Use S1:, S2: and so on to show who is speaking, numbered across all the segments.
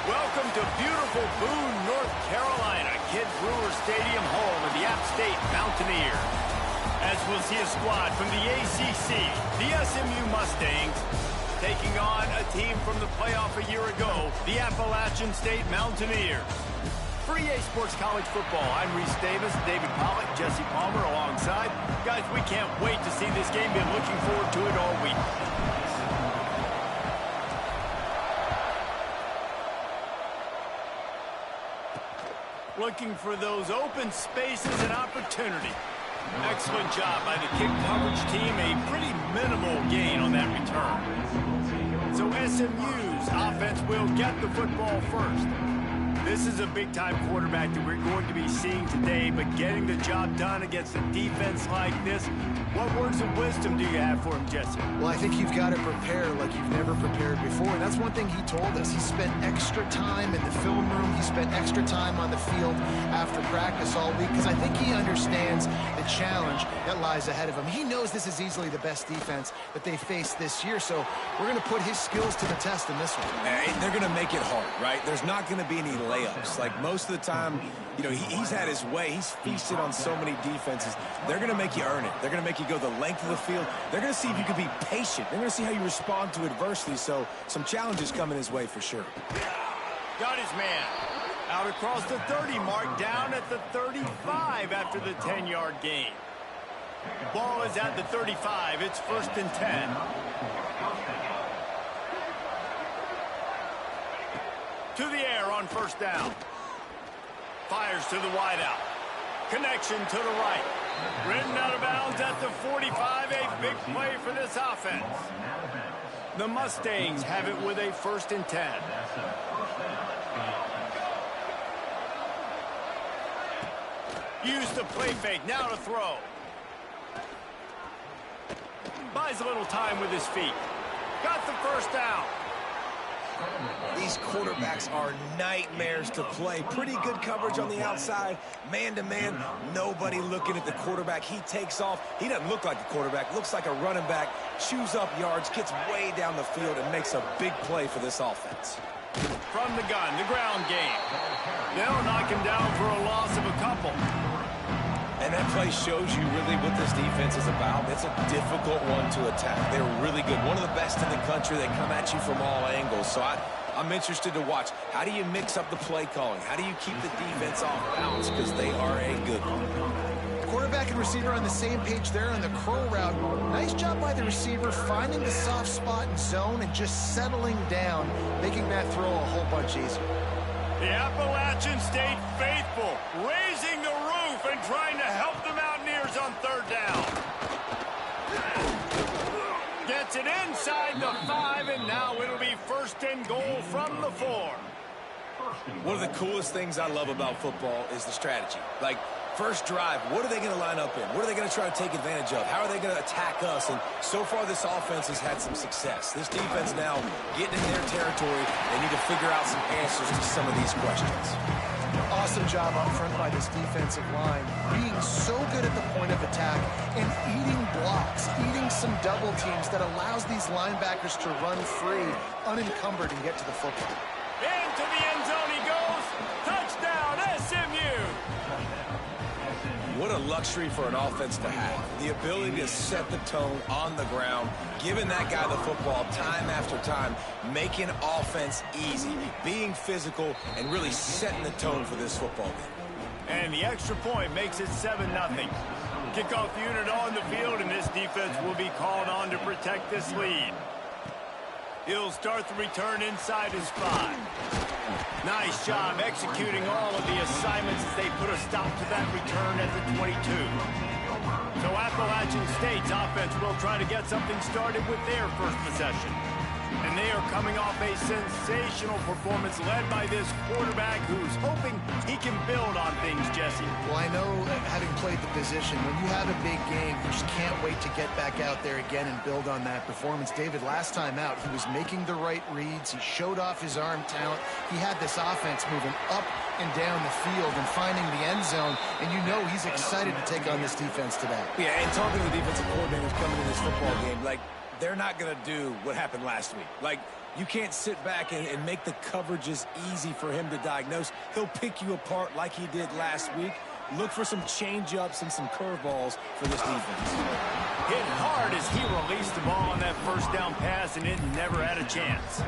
S1: Welcome to beautiful Boone, North Carolina, Kid Brewer Stadium, home of the App State Mountaineers. As we'll see a squad from the ACC, the SMU Mustangs, taking on a team from the playoff a year ago, the Appalachian State Mountaineers. For EA Sports College Football, I'm Reese Davis, David Pollock, Jesse Palmer alongside. Guys, we can't wait to see this game. Been looking forward to it all week. Looking for those open spaces and opportunity. Excellent job by the kick coverage team. A pretty minimal gain on that return. So SMU's offense will get the football first. This is a big-time quarterback that we're going to be seeing today, but getting the job done against a defense like this, what words of wisdom do you have for him, Jesse?
S2: Well, I think you've got to prepare like you've never prepared before, and that's one thing he told us. He spent extra time in the film room. He spent extra time on the field after practice all week, because I think he understands the challenge that lies ahead of him. He knows this is easily the best defense that they faced this year, so we're going to put his skills to the test in this one.
S3: They're going to make it hard, right? There's not going to be any layups. Like most of the time, you know, he's had his way. He's feasted on so many defenses. They're going to make you earn it. They're going to make you go the length of the field. They're going to see if you can be patient. They're going to see how you respond to adversity. So some challenges coming his way for sure.
S1: Got his man. Out across the 30 mark, down at the 35 after the 10-yard gain. Ball is at the 35. It's 1st and 10. To the air on 1st down. Fires to the wideout. Connection to the right. Ridden out of bounds at the 45. A big play for this offense. The Mustangs have it with a 1st and 10. Use the play fake. Now to throw. Buys a little time with his feet. Got the 1st down.
S3: These quarterbacks are nightmares to play. Pretty good coverage on the outside. Man-to-man, nobody looking at the quarterback. He takes off. He doesn't look like a quarterback. Looks like a running back. Chews up yards, gets way down the field, and makes a big play for this offense.
S1: From the gun, the ground game. They'll knock him down for a loss of a couple.
S3: And that play shows you really what this defense is about. It's a difficult one to attack. They're really good. One of the best in the country. They come at you from all angles. So I'm interested to watch. How do you mix up the play calling? How do you keep the defense off balance? Because they are a good one.
S2: Quarterback and receiver on the same page there on the curl route. Nice job by the receiver finding the soft spot and zone and just settling down, making that throw a whole bunch easier.
S1: The Appalachian State faithful raising the roof and trying to help the Mountaineers on 3rd down. Gets it inside the 5, and now it'll be 1st and goal from the 4.
S3: One of the coolest things I love about football is the strategy. Like, first drive, what are they going to line up in? What are they going to try to take advantage of? How are they going to attack us? And so far, this offense has had some success. This defense now getting in their territory. They need to figure out some answers to some of these questions.
S2: Awesome job up front by this defensive line, being so good at the point of attack and eating blocks, eating some double teams that allows these linebackers to run free, unencumbered, and get to the football.
S1: Into the end zone he goes. Touchdown, SMU.
S3: What a luxury for an offense to have. The ability to set the tone on the ground, giving that guy the football time after time, making offense easy, being physical, and really setting the tone for this football game.
S1: And the extra point makes it 7-0. Kickoff unit on the field, and this defense will be called on to protect this lead. He'll start the return inside his 5. Nice job executing all of the assignments as they put a stop to that return at the 22. So Appalachian State's offense will try to get something started with their first possession. And they are coming off a sensational performance led by this quarterback who's hoping he can build on things, Jesse.
S2: Well, I know, having played the position, when you have a big game, you just can't wait to get back out there again and build on that performance. David, last time out, he was making the right reads. He showed off his arm talent. He had this offense moving up and down the field and finding the end zone, and you know he's excited to take on this defense today.
S3: Yeah, and talking to the defensive coordinators coming in this football game, like, they're not going to do what happened last week. Like, You can't sit back and make the coverages easy for him to diagnose. He'll pick you apart like he did last week. Look for some change-ups and some curveballs for this defense.
S1: Hit hard as he released the ball on that first down pass, and it never had a chance.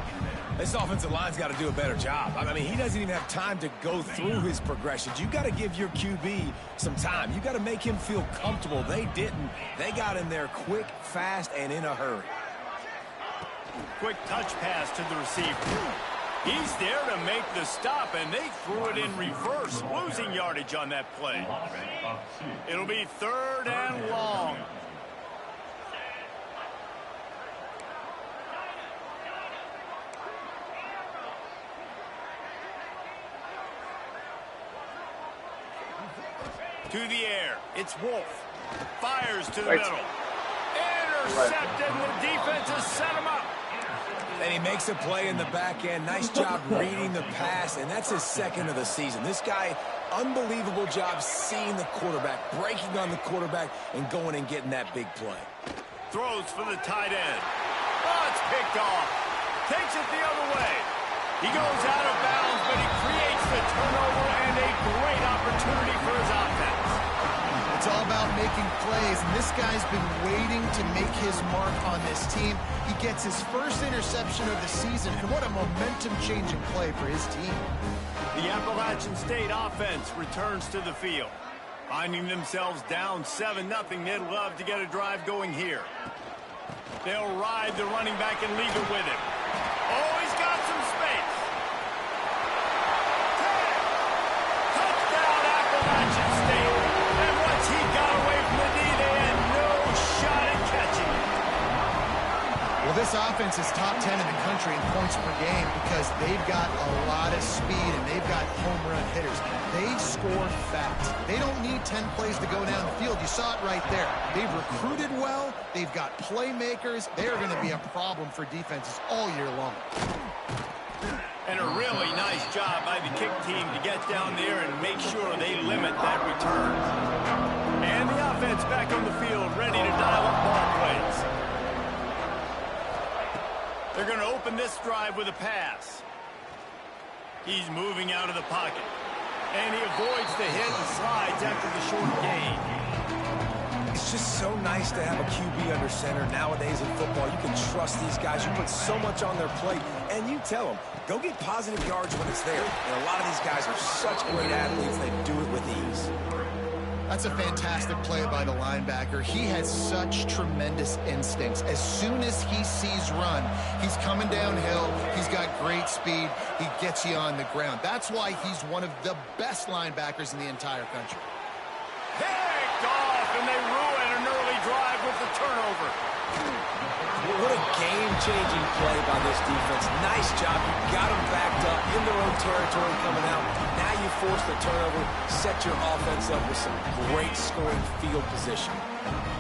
S3: This offensive line's got to do a better job. I mean, he doesn't even have time to go through his progressions. You got to give your QB some time. You got to make him feel comfortable. They didn't. They got in there quick, fast, and in a hurry.
S1: Quick touch pass to the receiver. He's there to make the stop, and they threw it in reverse, losing yardage on that play. It'll be 3rd and long. To the air. It's Wolf. Fires to the middle. Intercepted, and the defense has set him up.
S3: And he makes a play in the back end. Nice job reading the pass, and that's his 2nd of the season. This guy, unbelievable job seeing the quarterback, breaking on the quarterback, and going and getting that big play.
S1: Throws for the tight end. Oh, it's picked off. Takes it the other way. He goes out of bounds, but he creates the turnover and a great opportunity for his offense.
S2: It's all about making plays, and this guy's been waiting to make his mark on this team. He gets his first interception of the season, and what a momentum-changing play for his team.
S1: The Appalachian State offense returns to the field. Finding themselves down 7-0, they'd love to get a drive going here. They'll ride the running back and leave it with him. Oh, he's got some space. Touchdown, Appalachian State. And once he got away from the D, they had no shot at catching it.
S2: Well, this offense is top 10 in the country in points per game because they've got a lot of speed and they've got home run hitters. They score fast. They don't need 10 plays to go down the field. You saw it right there. They've recruited well. They've got playmakers. They're going to be a problem for defenses all year long.
S1: And a really nice job by the kick team to get down there and make sure they limit that return. And the offense back on the field, ready to dial up ball plays. They're going to open this drive with a pass. He's moving out of the pocket. And he avoids the hit and slides after the short gain.
S3: It's just so nice to have a QB under center nowadays in football. You can trust these guys. You put so much on their plate, and you tell them, go get positive yards when it's there. And a lot of these guys are such great athletes, they do it with ease.
S2: That's a fantastic play by the linebacker. He has such tremendous instincts. As soon as he sees run, he's coming downhill. He's got great speed. He gets you on the ground. That's why he's one of the best linebackers in the entire country.
S1: Picked off, and they ruin an early drive with the turnover.
S3: What a game-changing play by this defense. Nice job. You got them backed up in their own territory coming out. Now you force the turnover, set your offense up with some great scoring field position.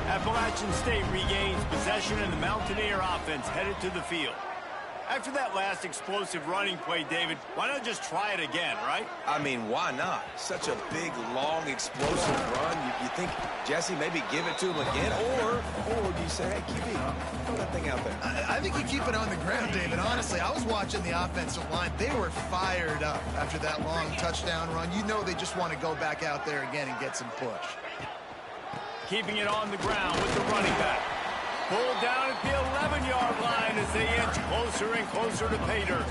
S1: Appalachian State regains possession, and the Mountaineer offense headed to the field. After that last explosive running play, David, why not just try it again, right?
S3: I mean, why not? Such a big, long, explosive run. You think, Jesse, maybe give it to him again? Or do you say, hey, QB, throw that thing out there?
S2: I think you keep it on the ground, David. Honestly, I was watching the offensive line. They were fired up after that long touchdown run. You know they just want to go back out there again and get some push.
S1: Keeping it on the ground with the running back. Pulled down at the 11-yard line as they inch closer and closer to pay dirt.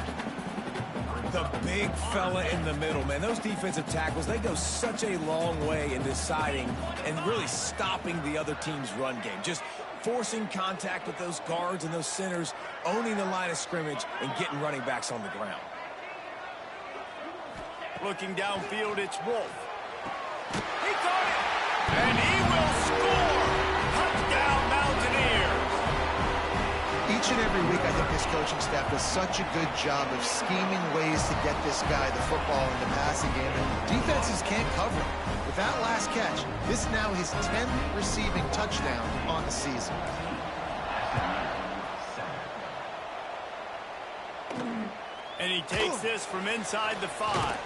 S3: The big fella in the middle, man. Those defensive tackles, they go such a long way in deciding and really stopping the other team's run game. Just forcing contact with those guards and those centers, owning the line of scrimmage, and getting running backs on the ground.
S1: Looking downfield, it's Wolf. He caught it! And he will score! Touchdown, Mountaineers!
S2: Each and every week, I think this coaching staff does such a good job of scheming ways to get this guy the football in the passing game, and defenses can't cover him. With that last catch, this is now his 10th receiving touchdown on the season.
S1: And he takes this from inside the 5.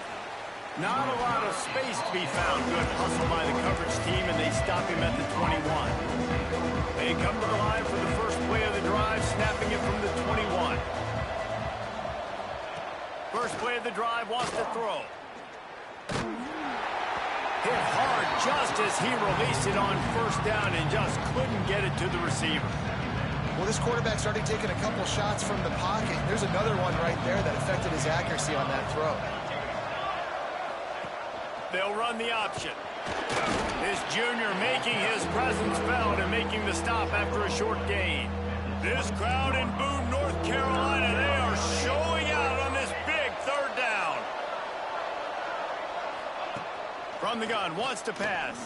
S1: Not a lot of space to be found. Good hustle by the coverage team, and they stop him at the 21. They come to the line for the first play of the drive, snapping it from the 21. First play of the drive, wants to throw. Hit hard just as he released it on first down and just couldn't get it to the receiver.
S2: Well, this quarterback started taking a couple shots from the pocket. There's another one right there that affected his accuracy on that throw.
S1: They'll run the option. This junior making his presence felt and making the stop after a short gain. This crowd in Boone, North Carolina, they are showing out on this big third down. From the gun, wants to pass.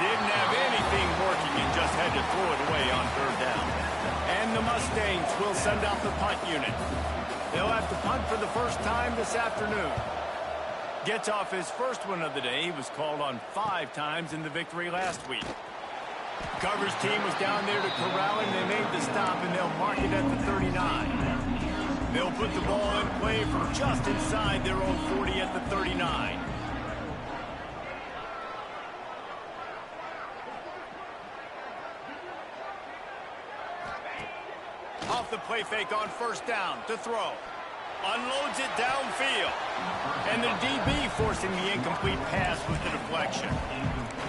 S1: Didn't have anything working and just had to throw it away on third down. And the Mustangs will send out the punt unit. They'll have to punt for the first time this afternoon. Gets off his first one of the day. He was called on 5 times in the victory last week. Coverage team was down there to corral him. They made the stop, and they'll mark it at the 39. They'll put the ball in play from just inside their own 40 at the 39. Off the play fake on first down to throw. Unloads it downfield. And the DB forcing the incomplete pass with the deflection.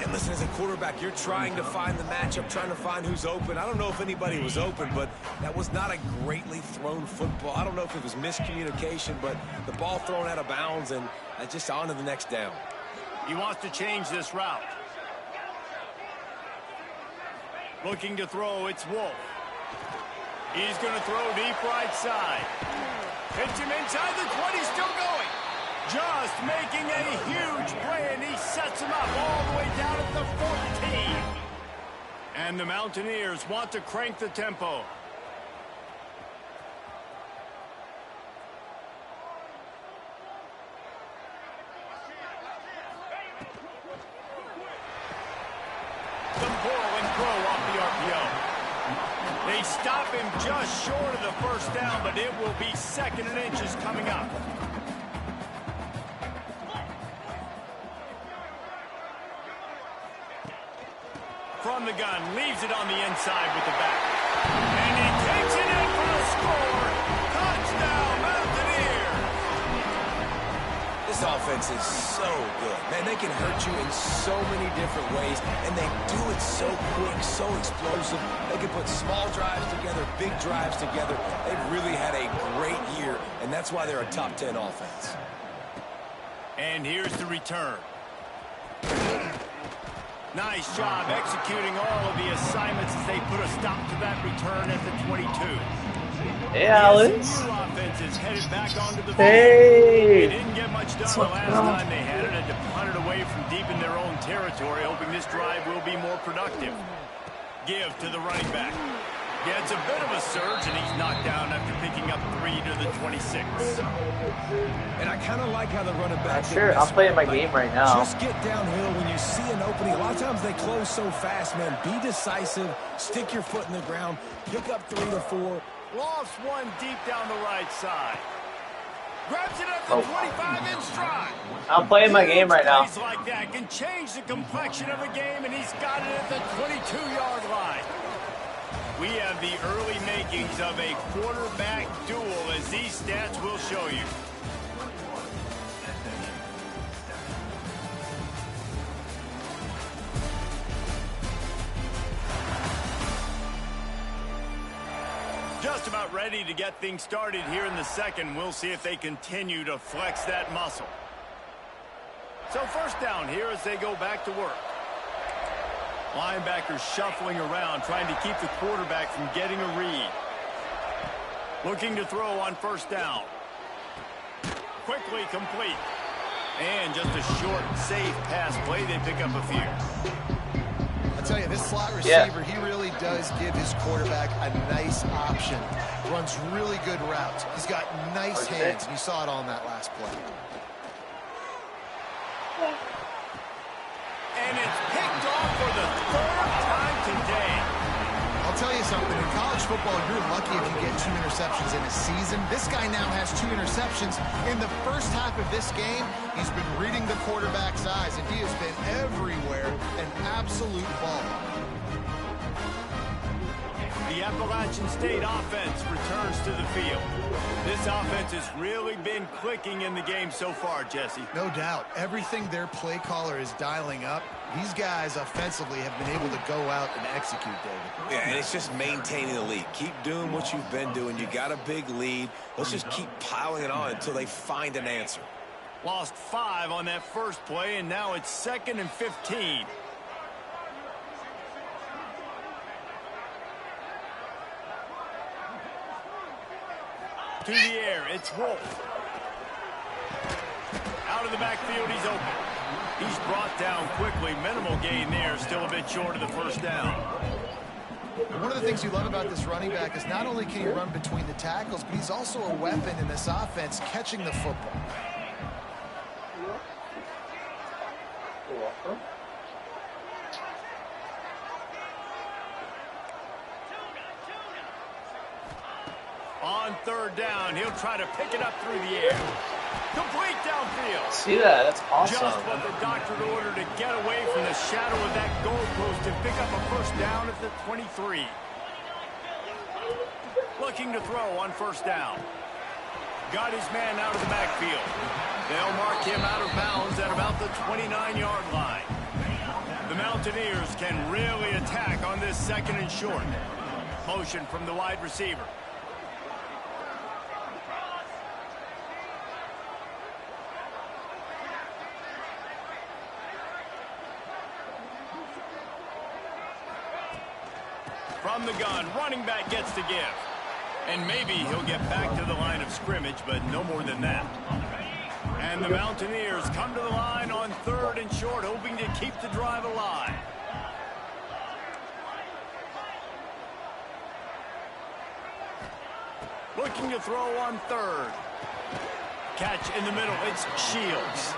S3: And listen, as a quarterback, you're trying to find the matchup, trying to find who's open. I don't know if anybody was open, but that was not a greatly thrown football. I don't know if it was miscommunication, but the ball thrown out of bounds and just on to the next down.
S1: He wants to change this route. Looking to throw, it's Wolf. He's going to throw deep right side. Hits him inside the 20, still going. Just making a huge play, and he sets him up all the way down at the 14. And the Mountaineers want to crank the tempo. Temporal and throw off the RPO. They stop him just short of the first down, but it will be 2nd and inches coming up. From the gun, leaves it on the inside with the back. And he takes it in for the score. Touchdown, Mountaineers!
S3: This offense is so good. Man, they can hurt you in so many different ways, and they do it so quick, so explosive. They can put small drives together, big drives together. They've really had a great year, and that's why they're a top 10 offense.
S1: And here's the return. Nice job executing all of the assignments as they put a stop to that return at the 22.
S4: Hey, Alex.
S1: The offense is headed back onto the field.
S4: Hey.
S1: They didn't get much done the last time they had it. Had to punt it away from deep in their own territory, hoping this drive will be more productive. Give to the running back. Gets a bit of a surge, and he's knocked down after picking up 3 to the 26.
S3: And I kind of like how the running back...
S4: Sure, I'm playing my game right now.
S3: Just get downhill when you see an opening. A lot of times they close so fast, man. Be decisive. Stick your foot in the ground. Pick up 3 to 4.
S1: Lost one deep down the right side. Grabs it at the 25 in stride.
S4: I'm playing my game right now.
S1: Plays like that can change the complexion of a game, and he's got it at the 22-yard line. We have the early makings of a quarterback duel, as these stats will show you. Just about ready to get things started here in the second. We'll see if they continue to flex that muscle. So first down here as they go back to work. Linebackers shuffling around, trying to keep the quarterback from getting a read. Looking to throw on first down. Quickly complete. And just a short, safe pass play. They pick up a few.
S2: I tell you, this slot receiver, he really does give his quarterback a nice option. Runs really good routes. He's got nice hands, and you saw it all in that last play.
S1: And it's picked off for the 3rd time today.
S2: I'll tell you something. In college football, you're lucky if you get 2 interceptions in a season. This guy now has 2 interceptions. In the first half of this game, he's been reading the quarterback's eyes, and he has been everywhere, an absolute ball.
S1: The the Appalachian State offense returns to the field. This offense has really been clicking in the game so far, Jesse.
S2: No doubt. Everything their play caller is dialing up, these guys offensively have been able to go out and execute, David.
S3: Yeah, and it's just maintaining the lead. Keep doing what you've been doing. You got a big lead. Let's just keep piling it on until they find an answer.
S1: Lost 5 on that first play, and now it's 2nd and 15. To the air, it's Wolf. Out of the backfield, he's open. He's brought down quickly. Minimal gain there, still a bit short of the first down.
S2: One of the things you love about this running back is not only can he run between the tackles, but he's also a weapon in this offense catching the football.
S4: You're welcome.
S1: On 3rd down, he'll try to pick it up through the air. Complete downfield.
S4: See that? That's awesome.
S1: Just what the doctor ordered to get away from the shadow of that goalpost and pick up a first down at the 23. Looking to throw on 1st down. Got his man out of the backfield. They'll mark him out of bounds at about the 29-yard line. The Mountaineers can really attack on this 2nd and short. Motion from the wide receiver. From the gun, running back gets to give. And maybe he'll get back to the line of scrimmage, but no more than that. And the Mountaineers come to the line on 3rd and short, hoping to keep the drive alive. Looking to throw on 3rd. Catch in the middle, it's Shields.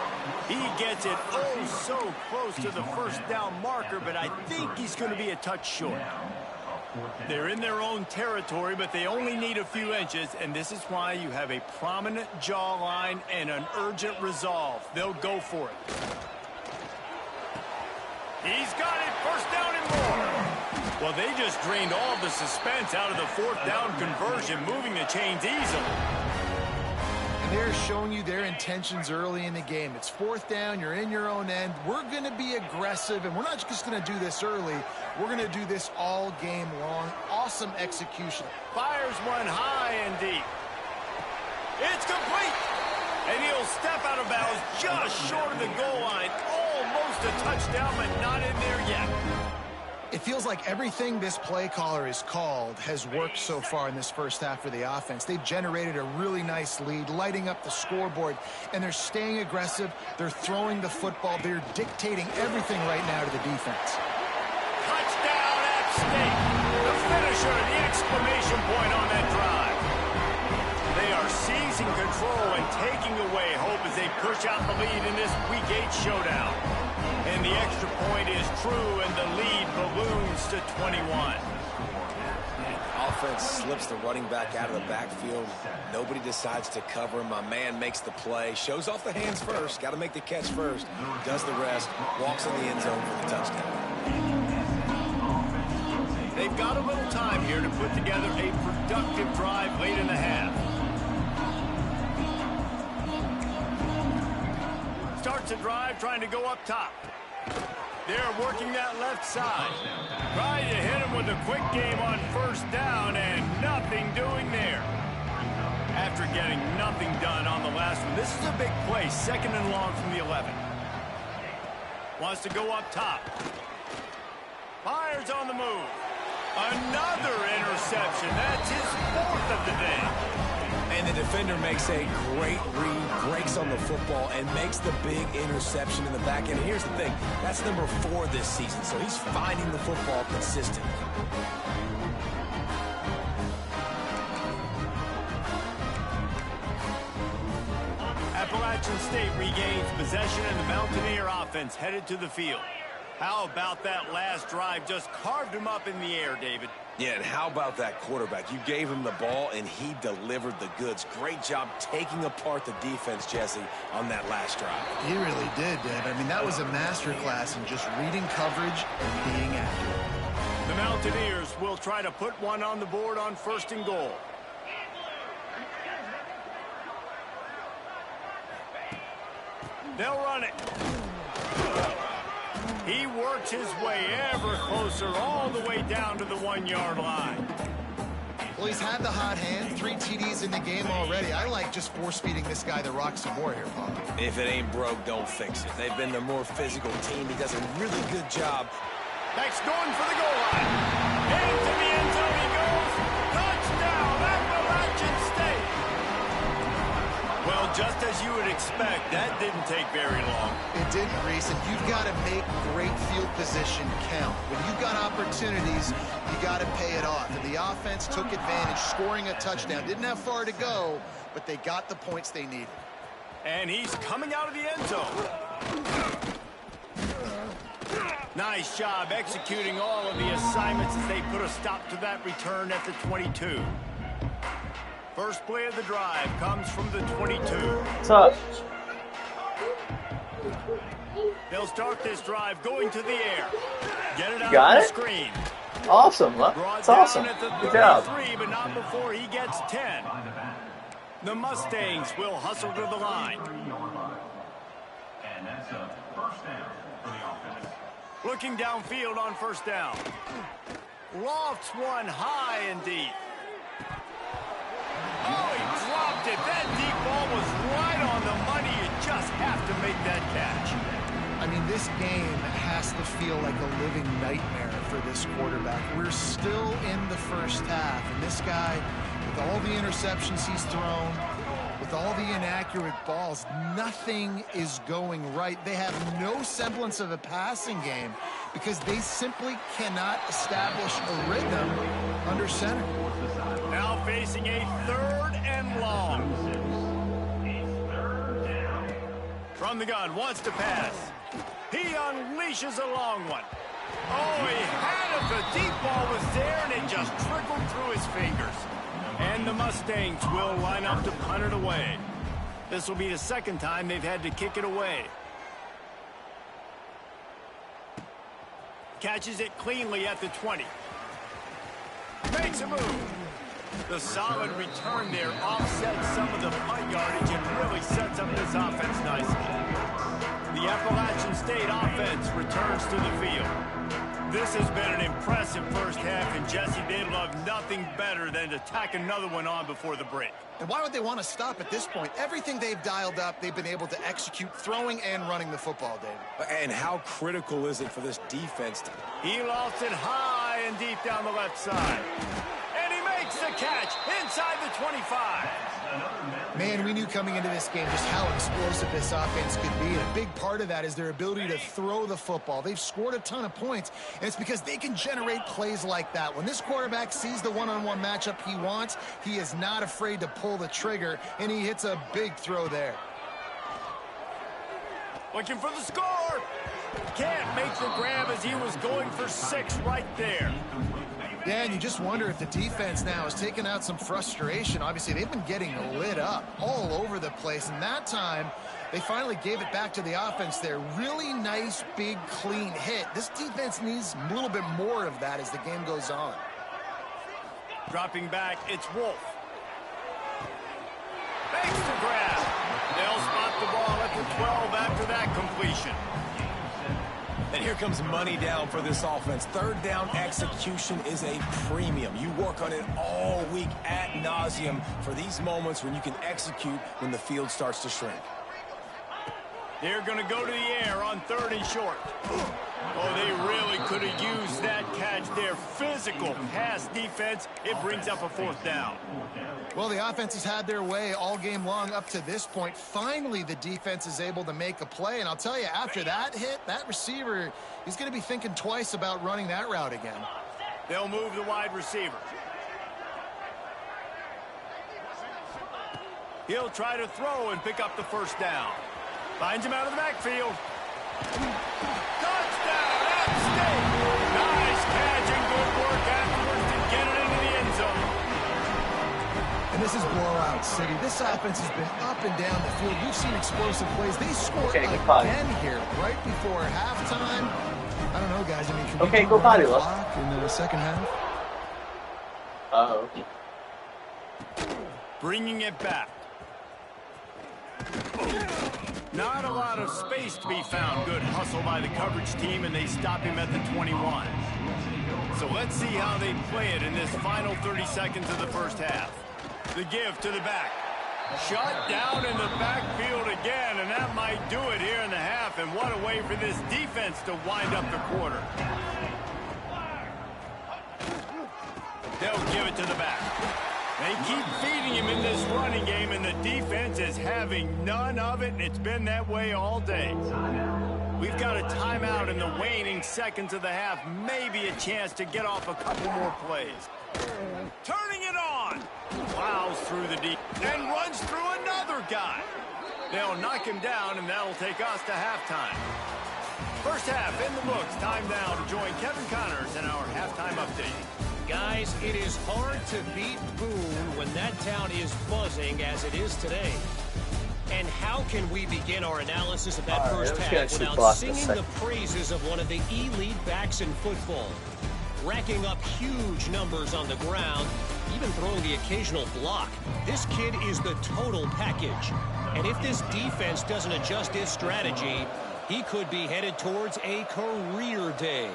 S1: He gets it oh so close to the first down marker, but I think he's going to be a touch short. They're in their own territory, but they only need a few inches, and this is why you have a prominent jawline and an urgent resolve. They'll go for it. He's got it, 1st down and more. Well, they just drained all the suspense out of the 4th down conversion, moving the chains easily.
S2: And they're showing you their intentions early in the game. It's 4th down, you're in your own end. We're going to be aggressive, and we're not just going to do this early. We're going to do this all game long. Awesome execution.
S1: Fires one high and deep. It's complete. And he'll step out of bounds just short of the goal line. Almost a touchdown, but not in there yet.
S2: It feels like everything this play caller has called has worked so far in this first half for the offense. They've generated a really nice lead, lighting up the scoreboard, and they're staying aggressive. They're throwing the football. They're dictating everything right now to the defense.
S1: Touchdown App State. The finisher, the exclamation point on that drive. They are seizing control and taking away hope as they push out the lead in this Week 8 showdown. And the extra point is true, and the lead balloons to 21.
S3: Offense slips the running back out of the backfield. Nobody decides to cover him. My man makes the play. Shows off the hands first. Got to make the catch first. Does the rest. Walks in the end zone for the touchdown.
S1: They've got a little time here to put together a productive drive late in the half. Starts a drive trying to go up top. They're working that left side. Trying to hit him with a quick game on 1st down, and nothing doing there. After getting nothing done on the last one, this is a big play, 2nd and long from the 11. Wants to go up top. Fires on the move. Another interception. That's his 4th of the day.
S3: And the defender makes a great read, breaks on the football, and makes the big interception in the back end. Here's the thing, that's number 4 this season, so he's finding the football consistently.
S1: Appalachian State regains possession, and the Mountaineer offense headed to the field. How about that last drive? Just carved him up in the air, David.
S3: Yeah, and how about that quarterback? You gave him the ball, and he delivered the goods. Great job taking apart the defense, Jesse, on that last drive.
S2: He really did, Dave. I mean, that was a masterclass in just reading coverage and being accurate.
S1: The Mountaineers will try to put one on the board on 1st and goal. They'll run it. He works his way ever closer all the way down to the 1-yard line.
S2: Well, he's had the hot hand, 3 TDs in the game already. I like just force-feeding this guy the rock some more here, Paul.
S3: If it ain't broke, don't fix it. They've been the more physical team. He does a really good job.
S1: Next, going for the goal line. Into the end zone he goes. Touchdown, Appalachian State. Well, just as you would expect, that didn't take very long.
S2: It didn't, Reese, and you've got to make great field position count. When you've got opportunities, you got to pay it off. And the offense took advantage, scoring a touchdown. Didn't have far to go, but they got the points they needed.
S1: And he's coming out of the end zone. Nice job executing all of the assignments as they put a stop to that return at the 22. First play of the drive comes from the 22.
S4: What's up?
S1: They'll start this drive going to the air. Get it out
S4: Got
S1: of
S4: it?
S1: the screen.
S4: Awesome.
S1: Brought
S4: That's
S1: down
S4: awesome.
S1: at the
S4: Good job.
S1: 33, but not before he gets 10. The Mustangs will hustle to the line.
S5: And that's a first down for the offense.
S1: Looking downfield on 1st down. Lofts one high and deep. Oh, he dropped it. That deep ball was right on the money. You just have to make that catch.
S2: I mean, this game has to feel like a living nightmare for this quarterback. We're still in the first half, and this guy, with all the interceptions he's thrown, with all the inaccurate balls, nothing is going right. They have no semblance of a passing game because they simply cannot establish a rhythm under center.
S1: Now facing a 3rd and long. From the gun, wants to pass. He unleashes a long one. Oh, he had it. The deep ball was there, and it just trickled through his fingers. And the Mustangs will line up to punt it away. This will be the 2nd time they've had to kick it away. Catches it cleanly at the 20. Makes a move. The solid return there offsets some of the punt yardage and really sets up this offense nicely. The Appalachian State offense returns to the field. This has been an impressive first half, and Jesse, they'd love nothing better than to tack another one on before the break.
S2: And why would they want to stop at this point? Everything they've dialed up, they've been able to execute, throwing and running the football, David.
S3: And how critical is it for this defense to...
S1: He lost it high and deep down the left side. And he makes the catch inside the 25.
S2: Man, we knew coming into this game just how explosive this offense could be. And a big part of that is their ability to throw the football. They've scored a ton of points, and it's because they can generate plays like that. When this quarterback sees the one-on-one matchup he wants, he is not afraid to pull the trigger, and he hits a big throw there.
S1: Looking for the score. Can't make the grab as he was going for 6 right there.
S2: Yeah, and you just wonder if the defense now has taken out some frustration. Obviously, they've been getting lit up all over the place, and that time they finally gave it back to the offense there. Really nice, big, clean hit. This defense needs a little bit more of that as the game goes on.
S1: Dropping back, it's Wolf. Makes the grab. They'll spot the ball at the 12 after that completion.
S3: And here comes money down for this offense. 3rd down execution is a premium. You work on it all week ad nauseum for these moments when you can execute when the field starts to shrink.
S1: They're going to go to the air on 3rd and short. Oh, they really could have used that catch there. Physical pass defense. It brings up a 4th down.
S2: Well, the offense has had their way all game long up to this point. Finally, the defense is able to make a play. And I'll tell you, after that hit, that receiver, he's going to be thinking twice about running that route again.
S1: They'll move the wide receiver. He'll try to throw and pick up the 1st down. Finds him out of the backfield. Touchdown, App State. Nice catch and good work afterwards to get it into the end zone.
S2: And this is blowout city. This offense has been up and down the field. We've seen explosive plays. They scored again here right before halftime. I don't know, guys. I mean, can
S4: Okay,
S2: we
S4: go
S2: run
S4: body,
S2: the
S4: look.
S2: clock in the second half?
S4: Uh-oh.
S1: Bringing it back. Not a lot of space to be found. Good hustle by the coverage team, and they stop him at the 21. So let's see how they play it in this final 30 seconds of the first half. The give to the back. Shut down in the backfield again, and that might do it here in the half. And what a way for this defense to wind up the quarter. They'll give it to the back. They keep feeding him in this running game, and the defense is having none of it, and it's been that way all day. We've got a timeout in the waning seconds of the half, maybe a chance to get off a couple more plays. Turning it on. Plows through the deep and runs through another guy. They'll knock him down, and that'll take us to halftime. First half in the books. Time now to join Kevin Connors in our halftime update.
S6: Guys, it is hard to beat Boone when that town is buzzing as it is today. And how can we begin our analysis of that first half without singing the praises of one of the elite backs in football? Racking up huge numbers on the ground, even throwing the occasional block. This kid is the total package. And if this defense doesn't adjust its strategy, he could be headed towards a career day.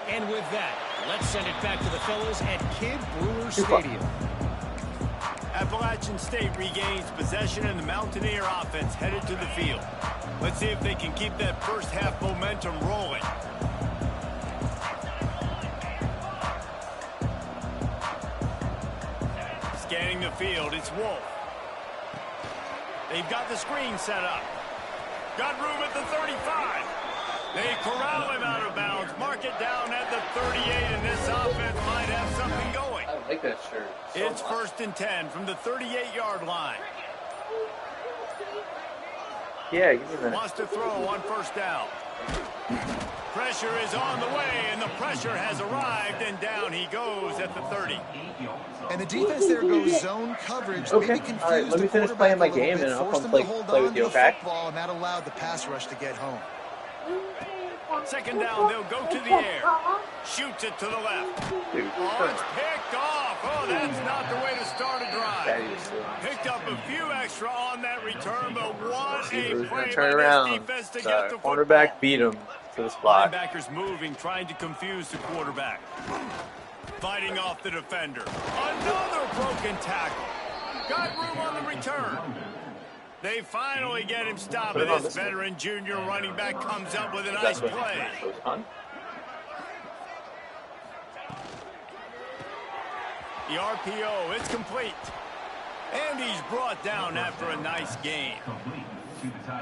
S6: And with that, let's send it back to the fellas at Kid Brewer Stadium.
S1: Appalachian State regains possession, and the Mountaineer offense headed to the field. Let's see if they can keep that first half momentum rolling. Scanning the field, it's Wolf. They've got the screen set up. Got room at the 35. They corral him out of bounds. Mark it down at the 38, and this offense might have something going.
S4: I like that shirt.
S1: It's first and 10 from the 38-yard line.
S4: Yeah, give me a minute.
S1: Wants to throw on first down. Pressure is on the way, and the pressure has arrived, and down he goes at the 30.
S2: And the defense there goes zone coverage.
S4: Okay.
S2: Maybe confused
S4: All right, let me
S2: the
S4: finish
S2: quarterback
S4: playing my
S2: a little
S4: game,
S2: bit,
S4: and I'll
S2: forced
S4: come
S2: them to hold
S4: play
S2: on
S4: with you,
S2: to the
S4: okay?
S2: football, and that allowed the pass rush to get home.
S1: Second down, they'll go to the air. Shoots it to the left.
S4: Dude,
S1: Oh, it's picked off. Oh, that's not the way to start a drive. Picked up a few extra on that return, but what a play
S4: turn
S1: by
S4: around.
S1: this defense to get the football.
S4: Cornerback beat him to the spot.
S1: Linebackers moving, trying to confuse the quarterback. Fighting off the defender. Another broken tackle. Got room on the return. They finally get him stopped, and this veteran junior running back comes up with a nice play. The RPO, it's complete. And he's brought down after a nice gain.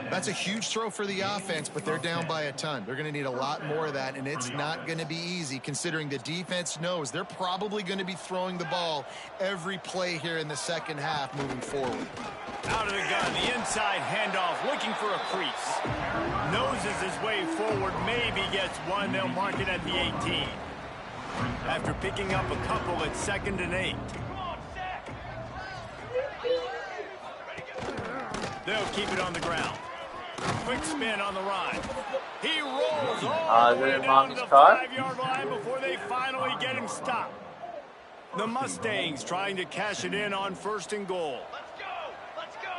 S2: That's a huge throw for the offense, but they're down by a ton. They're going to need a lot more of that, and it's not going to be easy considering the defense knows they're probably going to be throwing the ball every play here in the second half moving forward.
S1: Out of the gun, the inside handoff, looking for a crease. Noses his way forward, maybe gets one. They'll mark it at the 18. After picking up a couple at 2nd and 8. They'll keep it on the ground. Quick spin on the run. He rolls all the way down to the 5-yard line before they finally get him stopped. The Mustangs trying to cash it in on 1st and goal. Let's go.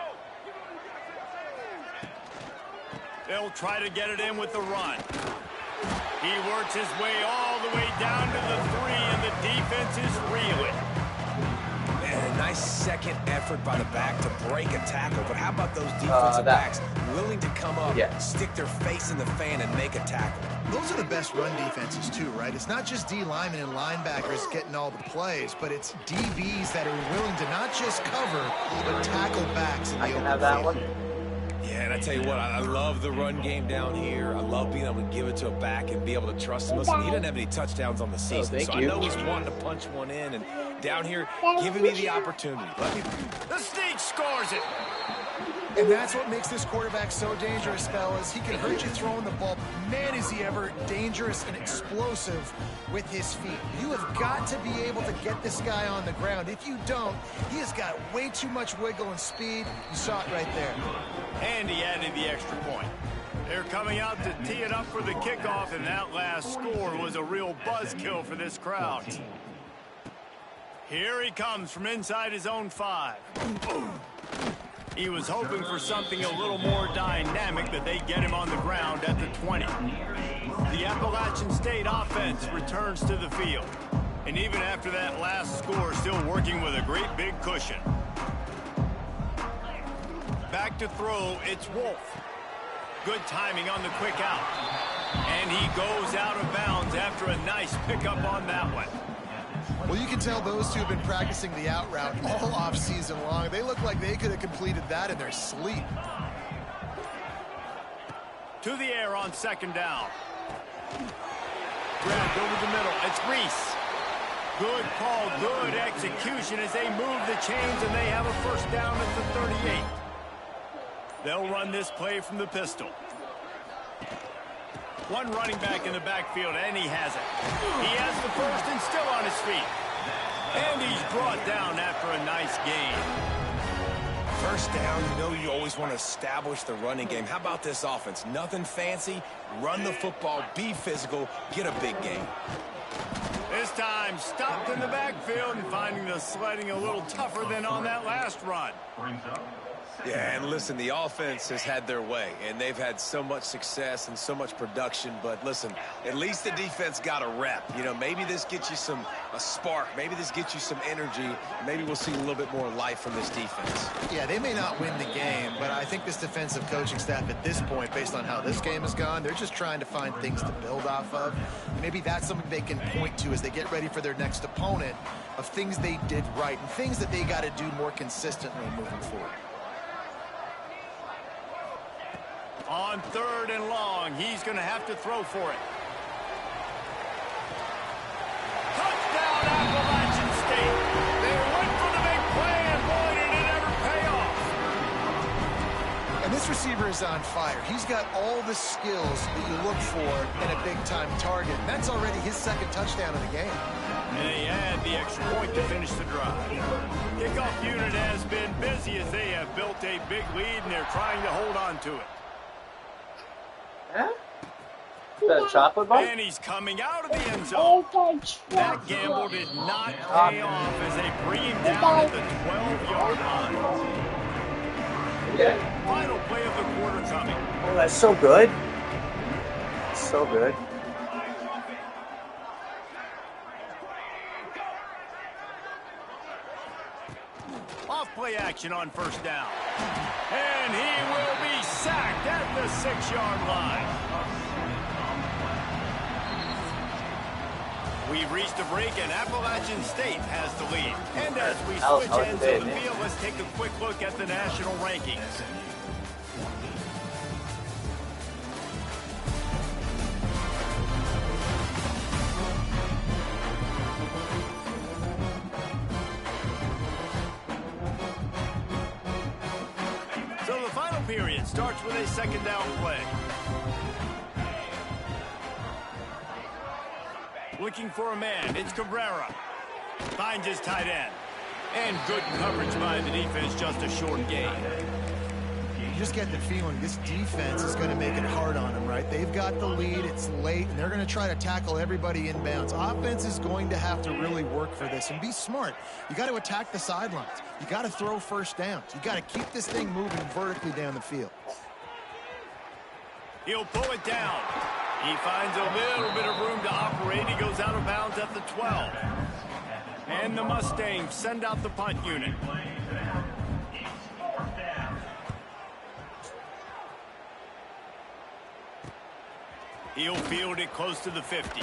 S1: They'll try to get it in with the run. He works his way all the way down to the 3, and the defense is reeling.
S3: Man, a nice second effort by the back to break a tackle. But how about those defensive backs willing to come up, stick their face in the fan, and make a tackle?
S2: Those are the best run defenses too, right? It's not just D linemen and linebackers getting all the plays, but it's DBs that are willing to not just cover, but tackle backs in the open field.
S3: Yeah, and I tell you what, I love the run game down here. I love being able to give it to a back and be able to trust him. Listen, he doesn't have any touchdowns on the season, so I know he's wanting to punch one in. And down here, giving me the opportunity.
S1: The sneak scores it.
S2: And that's what makes this quarterback so dangerous, fellas. He can hurt you throwing the ball. Man, is he ever dangerous and explosive with his feet. You have got to be able to get this guy on the ground. If you don't, he has got way too much wiggle and speed. You saw it right there.
S1: And he added the extra point. They're coming out to tee it up for the kickoff, and that last score was a real buzzkill for this crowd. Here he comes from inside his own 5. He was hoping for something a little more dynamic, that they get him on the ground at the 20. The Appalachian State offense returns to the field. And even after that last score, still working with a great big cushion. Back to throw, it's Wolf. Good timing on the quick out. And he goes out of bounds after a nice pickup on that one.
S2: Well, you can tell those two have been practicing the out route all off-season long. They look like they could have completed that in their sleep.
S1: To the air on second down. Grabbed over the middle. It's Reese. Good call, good execution as they move the chains, and they have a first down at the 38. They'll run this play from the pistol. One running back in the backfield, and he has it. He has the first and still on his feet. And he's brought down after a nice gain.
S3: First down, you know you always want to establish the running game. How about this offense? Nothing fancy. Run the football, be physical, get a big gain.
S1: This time, stopped in the backfield and finding the sledding a little tougher than on that last run.
S3: Yeah, and listen, the offense has had their way, and they've had so much success and so much production. But listen, at least the defense got a rep. You know, maybe this gets you a spark. Maybe this gets you some energy. Maybe we'll see a little bit more life from this defense.
S2: Yeah, they may not win the game, but I think this defensive coaching staff at this point, based on how this game has gone, they're just trying to find things to build off of. Maybe that's something they can point to as they get ready for their next opponent, of things they did right and things that they got to do more consistently moving forward.
S1: On third and long, he's going to have to throw for it. Touchdown, Appalachian State. They went for the big play, and boy, did it ever pay off.
S2: And this receiver is on fire. He's got all the skills that you look for in a big-time target. And that's already his second touchdown of the game.
S1: And they add the extra point to finish the drive. Kickoff unit has been busy as they have built a big lead, and they're trying to hold on to it.
S4: Huh? Is that a chocolate bar?
S1: And he's coming out of the end zone. That gamble did not pay off as they bring him down at the 12-yard line.
S4: Yeah.
S1: Final play of the quarter coming.
S4: Oh, that's so good. So good.
S1: Off play action on first down. And he will be sacked at the 6-yard line. We've reached a break, and Appalachian State has the lead. And as we switch ends of the field, let's take a quick look at the national rankings. So the final period starts with a second down play. Looking for a man, it's Cabrera. Finds his tight end. And good coverage by the defense, just a short gain.
S2: You just get the feeling this defense is going to make it hard on them, right? They've got the lead, it's late, and they're going to try to tackle everybody inbounds. Offense is going to have to really work for this and be smart. You got to attack the sidelines. You got to throw first downs. You got to keep this thing moving vertically down the field.
S1: He'll pull it down. He finds a little bit of room to operate. He goes out of bounds at the 12. And the Mustangs send out the punt unit. He'll field it close to the 50.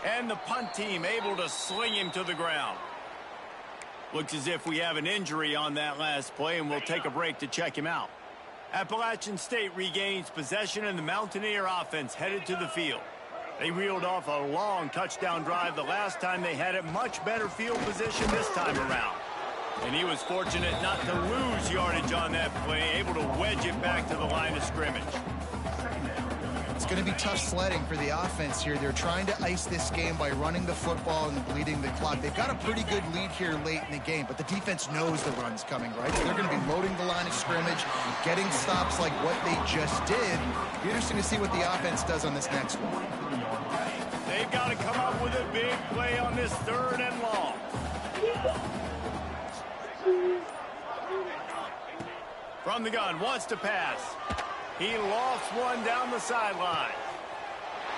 S1: And the punt team able to sling him to the ground. Looks as if we have an injury on that last play, and we'll take a break to check him out. Appalachian State regains possession, and the Mountaineer offense headed to the field. They reeled off a long touchdown drive the last time they had it. Much better field position this time around. And he was fortunate not to lose yardage on that play, able to wedge it back to the line of scrimmage.
S2: It's going to be tough sledding for the offense here. They're trying to ice this game by running the football and bleeding the clock. They've got a pretty good lead here late in the game, but the defense knows the run's coming, right? So they're going to be loading the line line of scrimmage, getting stops like what they just did. Be interesting to see what the offense does on this next one.
S1: They've got to come up with a big play on this 3rd and long. From the gun, wants to pass. He lofts one down the sideline.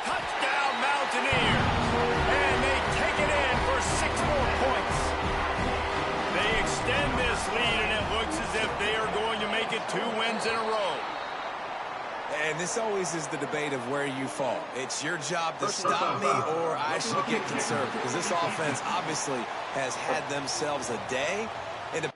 S1: Touchdown, Mountaineers. And they take it in for 6 more points. They extend this lead, and it looks as if they are going to make it 2 wins in a row.
S3: And this always is the debate of where you fall. It's your job to stop me, or I should get conservative, because this offense obviously has had themselves a day. And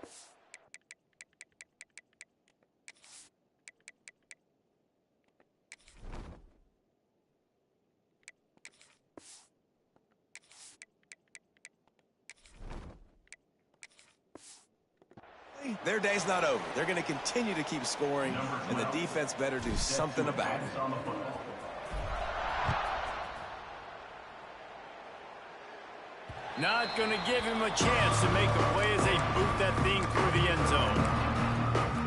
S3: their day's not over. They're going to continue to keep scoring, and the defense better do something about it.
S1: Not going to give him a chance to make a play as they boot that thing through the end zone.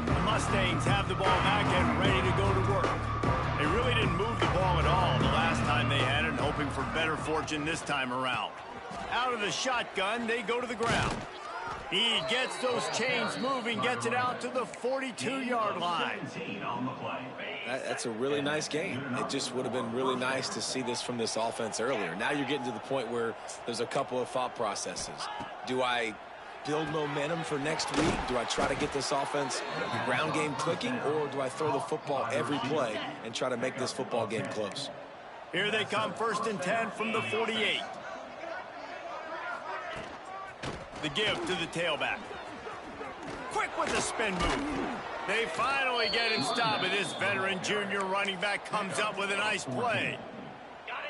S1: The Mustangs have the ball back and ready to go to work. They really didn't move the ball at all the last time they had it, hoping for better fortune this time around. Out of the shotgun, they go to the ground. He gets those chains moving, gets it out to the 42-yard line.
S3: That's a really nice game. It just would have been really nice to see this from this offense earlier. Now you're getting to the point where there's a couple of thought processes. Do I build momentum for next week? Do I try to get this offense, the ground game clicking, or do I throw the football every play and try to make this football game close?
S1: Here they come, 1st and 10 from the 48. The give to the tailback. Quick with the spin move. They finally get him stopped, and this veteran junior running back comes up with a nice play.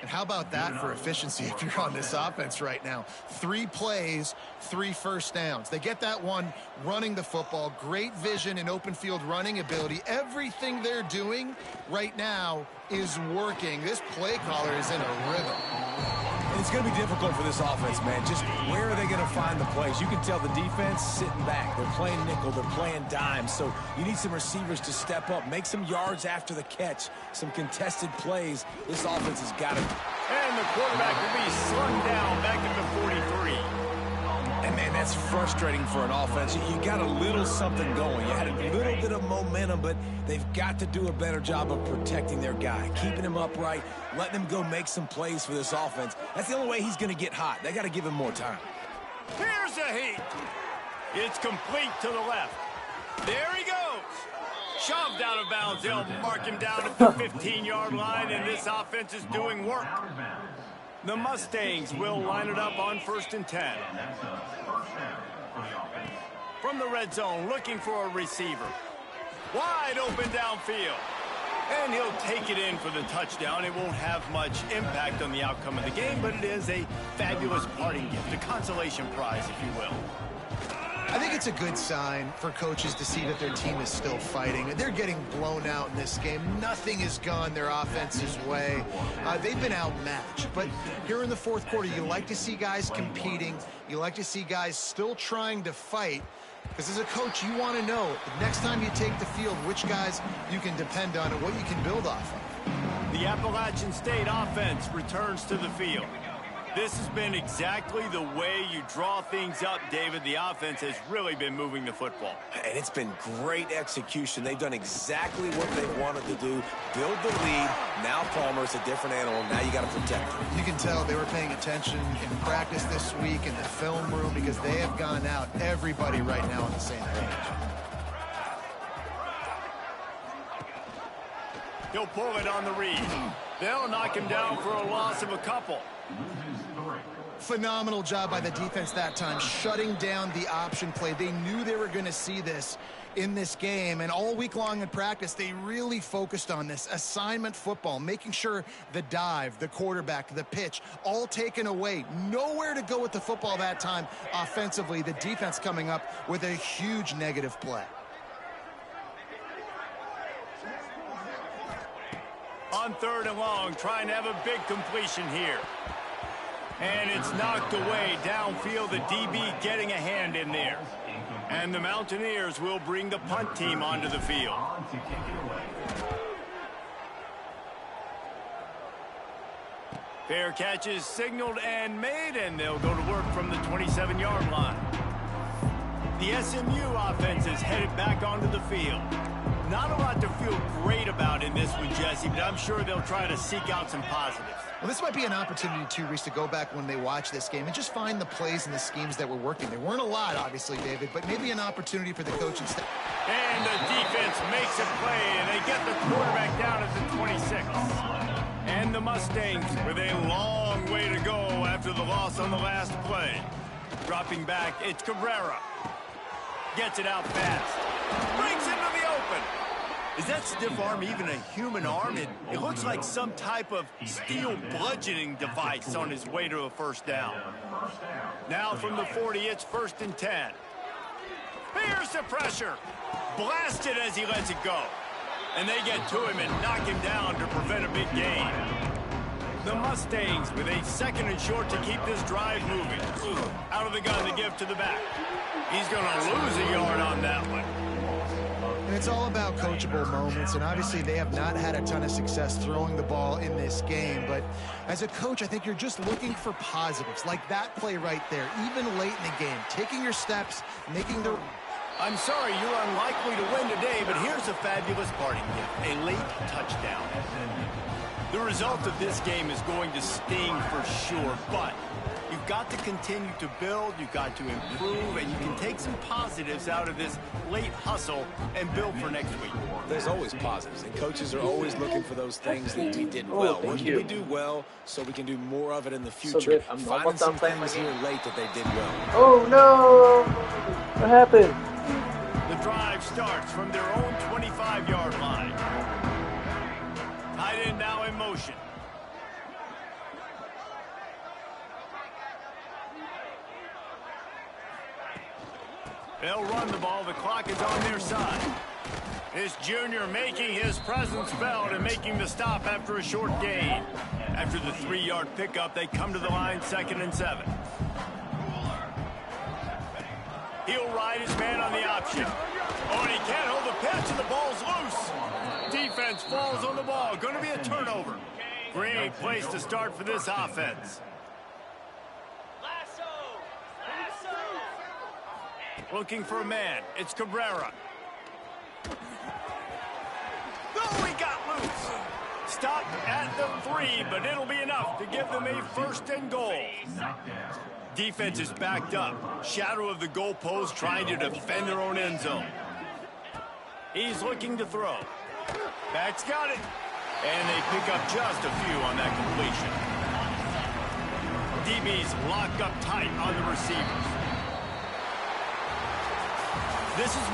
S2: And how about that for efficiency if you're on this offense right now? 3 plays, 3 first downs. They get that one running the football. Great vision and open field running ability. Everything they're doing right now is working. This play caller is in a rhythm.
S3: And it's going to be difficult for this offense, man. Just where are they going to find the plays? You can tell the defense sitting back. They're playing nickel. They're playing dime. So you need some receivers to step up, make some yards after the catch, some contested plays. This offense has got to.
S1: And the quarterback will be slung down back at the 43.
S3: And, man, that's frustrating for an offense. You got a little something going. You had a little bit of momentum, but they've got to do a better job of protecting their guy, keeping him upright, letting him go make some plays for this offense. That's the only way he's going to get hot. They got to give him more time.
S1: Here's a heat. It's complete to the left. There he goes. Shoved out of bounds. They'll mark him down at the 15-yard line, and this offense is doing work. The Mustangs will line it up on 1st and 10. From the red zone, looking for a receiver. Wide open downfield. And he'll take it in for the touchdown. It won't have much impact on the outcome of the game, but it is a fabulous parting gift, a consolation prize, if you will.
S2: I think it's a good sign for coaches to see that their team is still fighting. They're getting blown out in this game. Nothing has gone their offense's way. They've been outmatched. But here in the 4th quarter, you like to see guys competing. You like to see guys still trying to fight. Because as a coach, you want to know the next time you take the field, which guys you can depend on and what you can build off of.
S1: The Appalachian State offense returns to the field. This has been exactly the way you draw things up, David. The offense has really been moving the football.
S3: And it's been great execution. They've done exactly what they wanted to do. Build the lead. Now Palmer's a different animal. Now you got to protect him.
S2: You can tell they were paying attention in practice this week in the film room because they have gone out, everybody right now on the same page.
S1: He'll pull it on the read. They'll knock him down for a loss of a couple.
S2: Phenomenal job by the defense that time, shutting down the option play. They knew they were going to see this in this game, and all week long in practice, they really focused on this assignment football, making sure the dive, the quarterback, the pitch, all taken away. Nowhere to go with the football that time offensively. The defense coming up with a huge negative play.
S1: On 3rd and long, trying to have a big completion here. And it's knocked away downfield. The DB getting a hand in there. And the Mountaineers will bring the punt team onto the field.
S5: To kick it away.
S1: Fair catch is signaled and made, and they'll go to work from the 27-yard line. The SMU offense is headed back onto the field. Not a lot to feel great about in this one, Jesse, but I'm sure they'll try to seek out some positives.
S2: Well, this might be an opportunity, too, Reese, to go back when they watch this game and just find the plays and the schemes that were working. There weren't a lot, obviously, David, but maybe an opportunity for the coaching staff.
S1: And the defense makes a play, and they get the quarterback down at the 26. And the Mustangs with a long way to go after the loss on the last play. Dropping back, it's Cabrera. Gets it out fast. Breaks into the open. Is that stiff arm even a human arm? It looks like some type of steel bludgeoning device on his way to a first down. Now from the 40, it's 1st and 10. Here's the pressure. Blasted as he lets it go. And they get to him and knock him down to prevent a big gain. The Mustangs with a 2nd and short to keep this drive moving. Out of the gun to give to the back. He's going to lose a yard on that one.
S2: And it's all about coachable moments, and obviously they have not had a ton of success throwing the ball in this game. But as a coach, I think you're just looking for positives, like that play right there, even late in the game. Taking your steps, making the...
S1: I'm sorry you're unlikely to win today, but here's a fabulous parting gift, a late touchdown. The result of this game is going to sting for sure, but you've got to continue to build, you've got to improve, and you can take some positives out of this late hustle and build for next week.
S3: There's always positives, and coaches are always looking for those things that we did well. What can we do well so we can do more of it in the future? Finding some things here late that they did well.
S4: Oh, no! What happened?
S1: The drive starts from their own 25-yard line. Tight end now in motion. They'll run the ball. The clock is on their side. This junior making his presence felt and making the stop after a short gain. After the 3-yard pickup, they come to the line 2nd and 7. He'll ride his man on the option. Oh, and he can't hold the pitch, and the ball's loose. Defense falls on the ball. Going to be a turnover. Great place to start for this offense. Looking for a man. It's Cabrera. Oh, he got loose. Stop at the 3, but it'll be enough to give them a 1st and goal. Defense is backed up. Shadow of the goalpost trying to defend their own end zone. He's looking to throw. Back's got it. And they pick up just a few on that completion. DBs locked up tight on the receivers. This is what